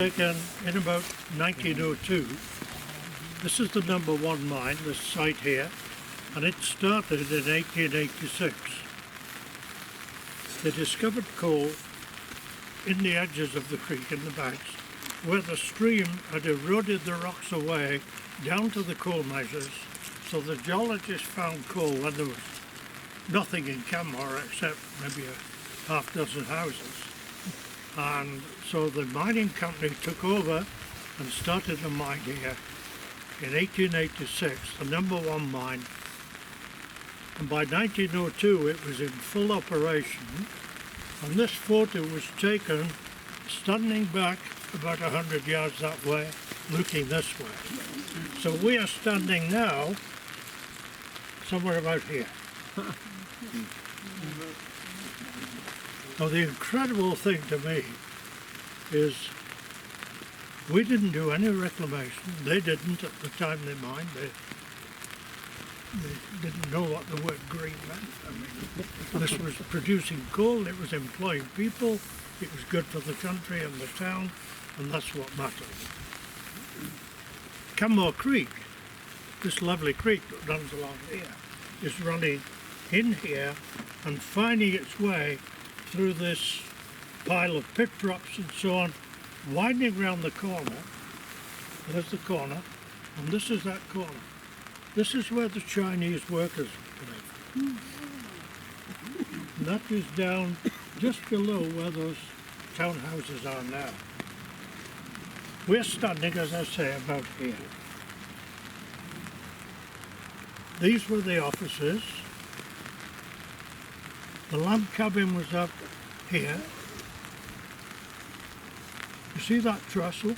Taken in about 1902. This is the number one mine, this site here, and it started in 1886. They discovered coal in the edges of the creek, in the banks, where the stream had eroded the rocks away down to the coal measures, so the geologists found coal when there was nothing in Canmore except maybe a half dozen houses. And so the mining company took over and started a mine here in 1886, the number one mine. And by 1902 it was in full operation. And this photo was taken standing back about 100 yards that way, looking this way. So we are standing now somewhere about here. Now the incredible thing to me is we didn't do any reclamation. They didn't at the time they mined. They didn't know what the word green meant. I mean, this was producing coal, it was employing people, it was good for the country and the town, and that's what mattered. Canmore Creek, this lovely creek that runs along here, is running in here and finding its way through this pile of pit props and so on, winding round the corner. There's the corner, and this is that corner. This is where the Chinese workers live. And that is down just below where those townhouses are now. We're standing, as I say, about here. These were the offices. The lamp cabin was up here. You see that trestle?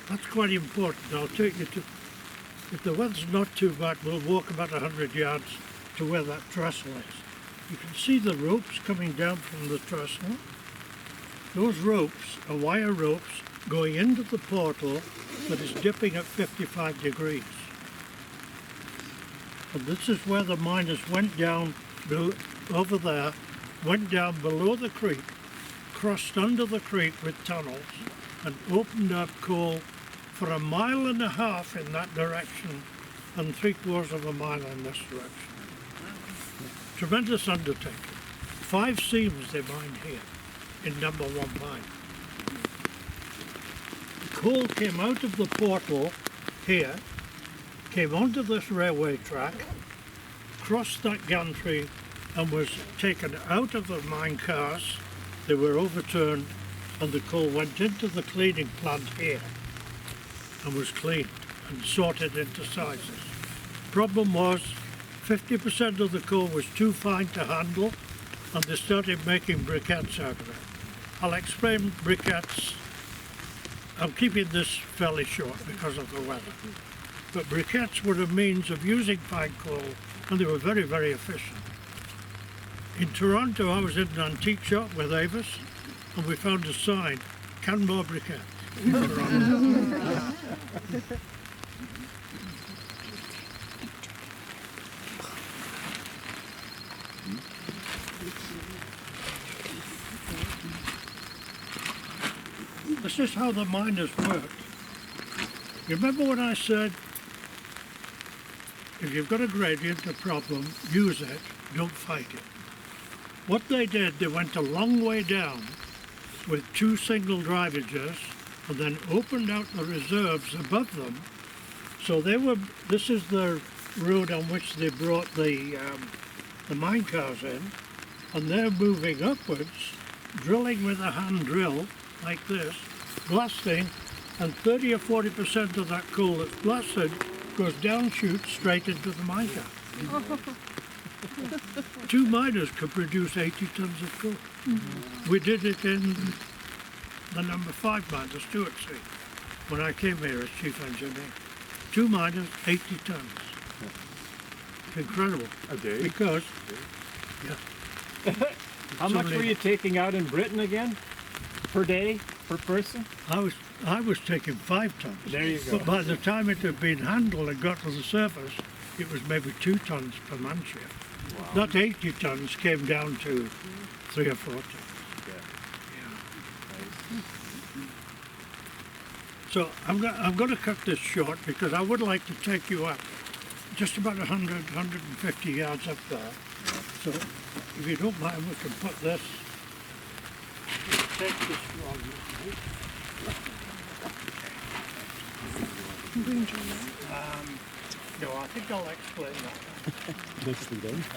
That's quite important. I'll take you to, if the weather's not too bad, we'll walk about 100 yards to where that trestle is. You can see the ropes coming down from the trestle. Those ropes are wire ropes going into the portal that is dipping at 55 degrees. And this is where the miners went down over there, went down below the creek, crossed under the creek with tunnels, and opened up coal for 1.5 miles in that direction and 3/4 of a mile in this direction. Tremendous undertaking. 5 seams they mined here in number one mine. The coal came out of the portal here, came onto this railway track, crossed that gantry, and was taken out of the mine cars. They were overturned and the coal went into the cleaning plant here and was cleaned and sorted into sizes. Problem was 50% of the coal was too fine to handle and they started making briquettes out of it. I'll explain briquettes. I'm keeping this fairly short because of the weather. But briquettes were a means of using fine coal and they were very, very efficient. In Toronto, I was in an antique shop with Avis, and we found a sign, Canmore Briquette, in Toronto. This is how the miners worked. You remember when I said, if you've got a gradient, a problem, use it, don't fight it. What they did, they went a long way down with 2 single drivages and then opened out the reserves above them. So this is the road on which they brought the mine cars in, and they're moving upwards, drilling with a hand drill like this, blasting, and 30 or 40% of that coal that's blasted goes down chute straight into the mine car. 2 miners could produce 80 tons of coal. We did it in the number 5 mine, the Stewartsea, when I came here as chief engineer. 2 miners, 80 tons. Incredible. A day? Because, yeah. How much were you taking out in Britain again? Per day? Per person? I was taking 5 tons. There you go. But by the time it had been handled and got to the surface, it was maybe 2 tons per man shift. Wow. That 80 tons came down to 3 or 4 tons. Yeah. Yeah. Nice. So I'm going to cut this short because I would like to take you up just about 100, 150 yards up there. So if you don't mind, we can put this, take this from you. No, I think I'll explain that. Nicely done.